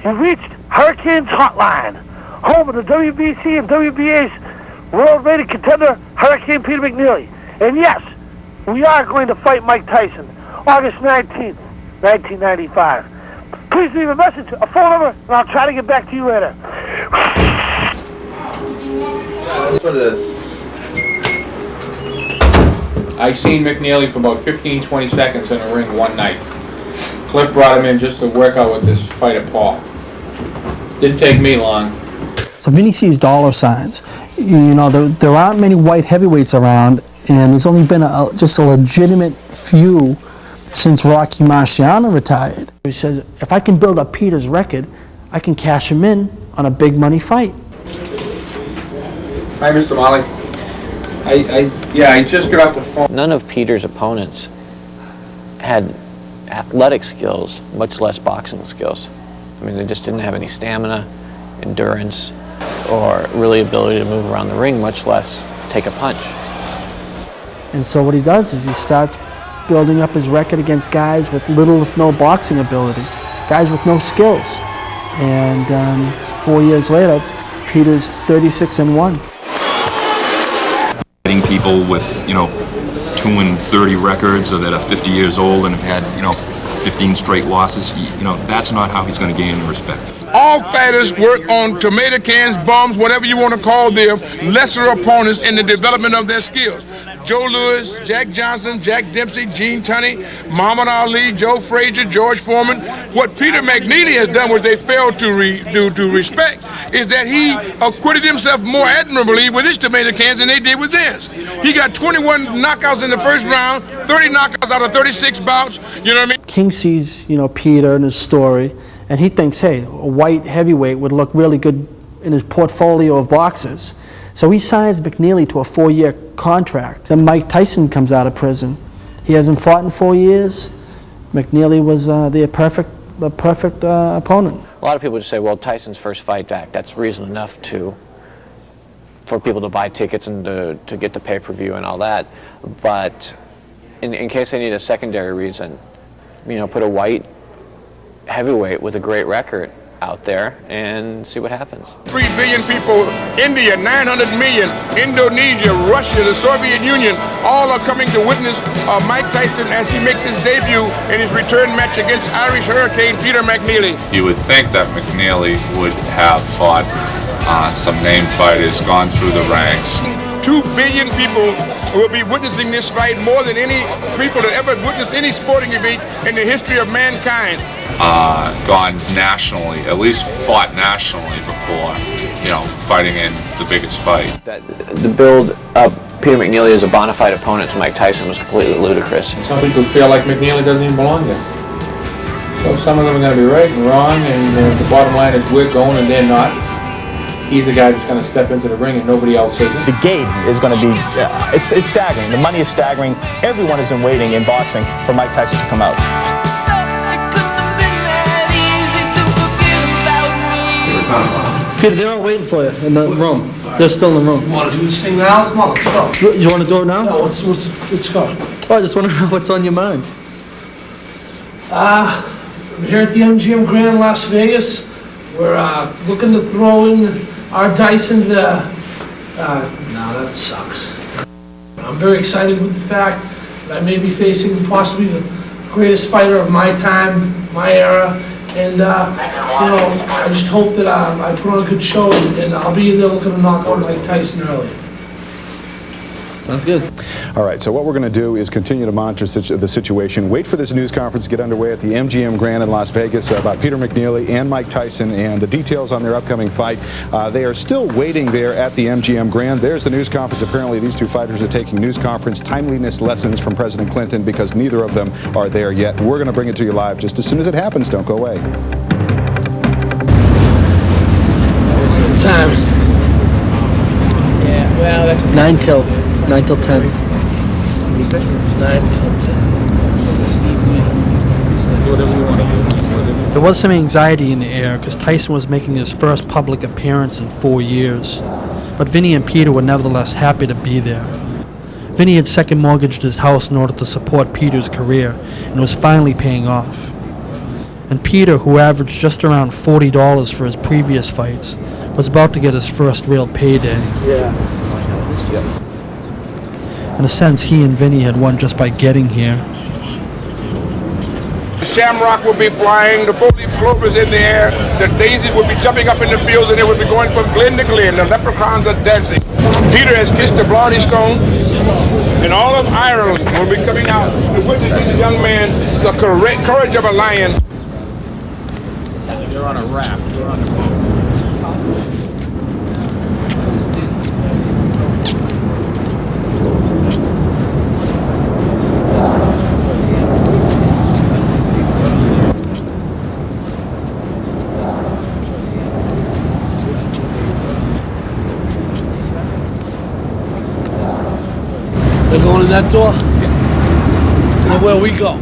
You reached Hurricanes Hotline, home of the WBC and WBA's world-rated contender, Hurricane Peter McNeeley. And yes, we are going to fight Mike Tyson, August 19th, 1995. Please leave a message, a phone number, and I'll try to get back to you later. Yeah, that's what it is. I seen McNeeley for about 15-20 seconds in the ring one night. Cliff brought him in just to work out with this fighter, Paul. Didn't take me long. So Vinny sees dollar signs. You know, there aren't many white heavyweights around, and there's only been just a legitimate few since Rocky Marciano retired. He says, if I can build up Peter's record, I can cash him in on a big money fight. Hi, Mr. Molly. I just got off the phone. None of Peter's opponents had athletic skills, much less boxing skills. I mean, they just didn't have any stamina, endurance, or really ability to move around the ring, much less take a punch. And so what he does is he starts building up his record against guys with little if no boxing ability, guys with no skills. And 4 years later, Peter's 36-1. People with, 2 and 30 records, or that are 50 years old and have had, 15 straight losses, that's not how he's going to gain respect. All fighters work on tomato cans, bombs, whatever you want to call them, lesser opponents in the development of their skills. Joe Louis, Jack Johnson, Jack Dempsey, Gene Tunney, Muhammad Ali, Joe Frazier, George Foreman. What Peter McNeeley has done, which they failed to respect, is that he acquitted himself more admirably with his tomato cans than they did with theirs. He got 21 knockouts in the first round, 30 knockouts out of 36 bouts, you know what I mean? King sees, Peter and his story, and he thinks, hey, a white heavyweight would look really good in his portfolio of boxers. So he signs McNeeley to a 4-year contract. Then Mike Tyson comes out of prison. He hasn't fought in 4 years. McNeeley was the perfect opponent. A lot of people just say, well, Tyson's first fight back, that's reason enough for people to buy tickets and to get the pay-per-view and all that. But in case they need a secondary reason, put a white heavyweight with a great record out there and see what happens. 3 billion people, India, 900 million, Indonesia, Russia, the Soviet Union, all are coming to witness Mike Tyson as he makes his debut in his return match against Irish Hurricane Peter McNeeley. You would think that McNeeley would have fought some name fighters, gone through the ranks. 2 billion people will be witnessing this fight, more than any people that ever witnessed any sporting event in the history of mankind. Gone nationally, at least fought nationally before, fighting in the biggest fight. The build up Peter McNeeley as a bona fide opponent to Mike Tyson was completely ludicrous. Some people feel like McNeeley doesn't even belong there. So some of them are going to be right and wrong, and the bottom line is we're going and they're not. He's the guy that's going to step into the ring and nobody else isn't. The gate is going to be, it's staggering. The money is staggering. Everyone has been waiting in boxing for Mike Tyson to come out. Peter, they're all waiting for you in the room. They're still in the room. You want to do this thing now? Come on, let's go. You want to do it now? No, let's go. Oh, I just want to know what's on your mind. I'm here at the MGM Grand in Las Vegas. We're looking to throw in our dice into no, that sucks. I'm very excited with the fact that I may be facing possibly the greatest fighter of my time, my era, and I just hope that I put on a good show, and I'll be in there looking to knock out Mike Tyson early. Sounds good. All right, so what we're going to do is continue to monitor the situation, wait for this news conference to get underway at the MGM Grand in Las Vegas about Peter McNeeley and Mike Tyson and the details on their upcoming fight. They are still waiting there at the MGM Grand. There's the news conference. Apparently these two fighters are taking news conference timeliness lessons from President Clinton because neither of them are there yet. We're going to bring it to you live just as soon as it happens. Don't go away. Times. Yeah, well, that's 9 till 10. It's 9 till 10. There was some anxiety in the air because Tyson was making his first public appearance in 4 years. But Vinny and Peter were nevertheless happy to be there. Vinny had second mortgaged his house in order to support Peter's career and was finally paying off. And Peter, who averaged just around $40 for his previous fights, was about to get his first real payday. Yeah. In a sense, he and Vinny had won just by getting here. The shamrock will be flying, the four-leaf clovers in the air, the daisies will be jumping up in the fields, and they will be going from glen to glen. The leprechauns are dancing. Peter has kissed the Blarney Stone, and all of Ireland will be coming out to witness this young man, the courage of a lion. They're on a raft. They're on a boat. They're going in that door? Is that where we go?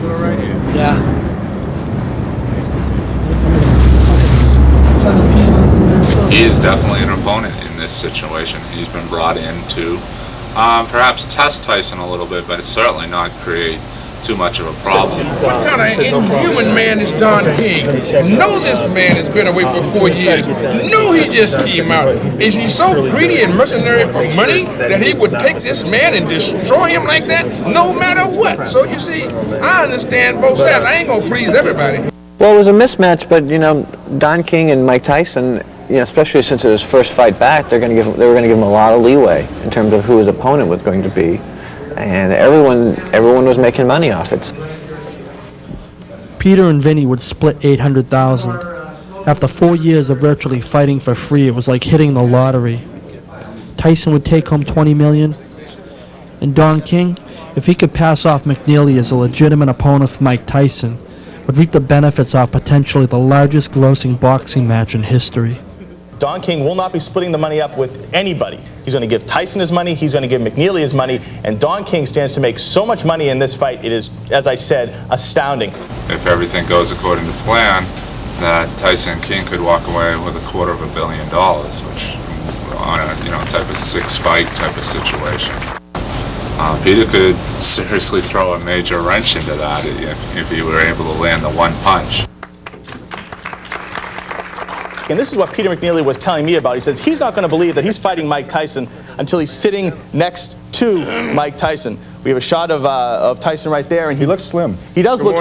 We're right here. Yeah. He is definitely an opponent in this situation. He's been brought in to perhaps test Tyson a little bit, but it's certainly not create too much of a problem. What kind of inhuman man is Don King? Know this man has been away for 4 years. Know he just came out. Is he so greedy and mercenary for money that he would take this man and destroy him like that, no matter what? So you see, I understand both sides. I ain't gonna please everybody. Well, it was a mismatch, but Don King and Mike Tyson, especially since it was his first fight back, they were going to give him a lot of leeway in terms of who his opponent was going to be, and everyone was making money off it. Peter and Vinny would split $800,000. After 4 years of virtually fighting for free, it was like hitting the lottery. Tyson would take home $20 million, and Don King, if he could pass off McNeeley as a legitimate opponent for Mike Tyson, would reap the benefits of potentially the largest grossing boxing match in history. Don King will not be splitting the money up with anybody. He's going to give Tyson his money, he's going to give McNeeley his money, and Don King stands to make so much money in this fight, it is, as I said, astounding. If everything goes according to plan, that Tyson King could walk away with $250 million, which on a type of 6-fight type of situation. Peter could seriously throw a major wrench into that if he were able to land the one punch. And this is what Peter McNeeley was telling me about. He says he's not going to believe that he's fighting Mike Tyson until he's sitting next to Mike Tyson. We have a shot of Tyson right there, and he looks slim. He does look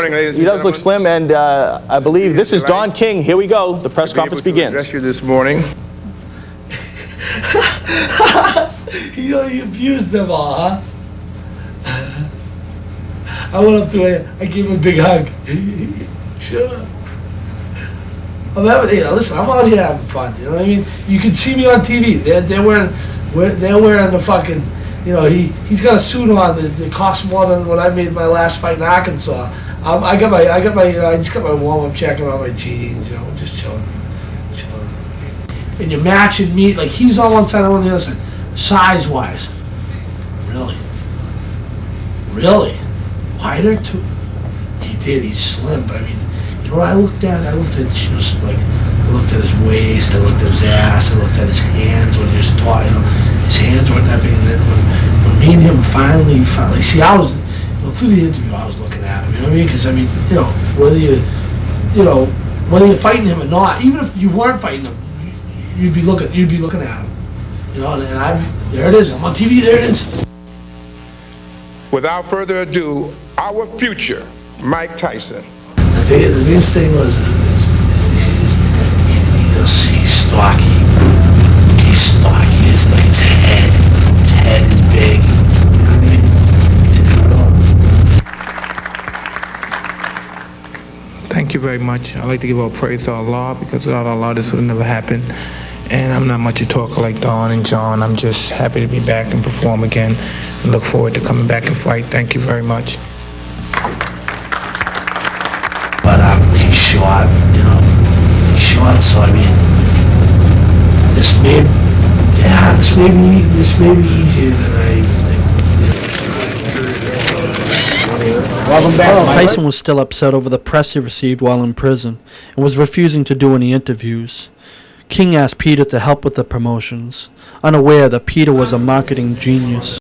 slim, and I believe this is Don King. Here we go. The press conference begins. Address you this morning. You abused them all, huh? I went up to him, I gave him a big hug. Sure. I'm having, listen, I'm out here having fun, you know what I mean? You can see me on TV. They're wearing the fucking, he's got a suit on that costs more than what I made my last fight in Arkansas. I just got my warm-up jacket on, my jeans, just chilling. And you're matching me, like he's on one side, I'm on the other side, size-wise. Really? Wider too? He did, he's slim, but I mean, I looked at I looked at his waist, I looked at his ass, I looked at his hands when he was taught, his hands weren't that big, and then when me and him finally, see, I was, through the interview, I was looking at him, you know what I mean? Because, I mean, whether you're fighting him or not, even if you weren't fighting him, you'd be looking at him, and there it is, I'm on TV, there it is. Without further ado, our future Mike Tyson. The biggest thing was he's stocky. He's stocky. It's like his head is big. You know what I mean? Thank you very much. I'd like to give all praise to Allah, because without Allah this would have never happened. And I'm not much a talker like Don and John. I'm just happy to be back and perform again, and look forward to coming back and fight. Thank you very much. But he's short, he's short, so I mean, this may be easier than I even think. Welcome back. Tyson was still upset over the press he received while in prison and was refusing to do any interviews. King asked Peter to help with the promotions, unaware that Peter was a marketing genius.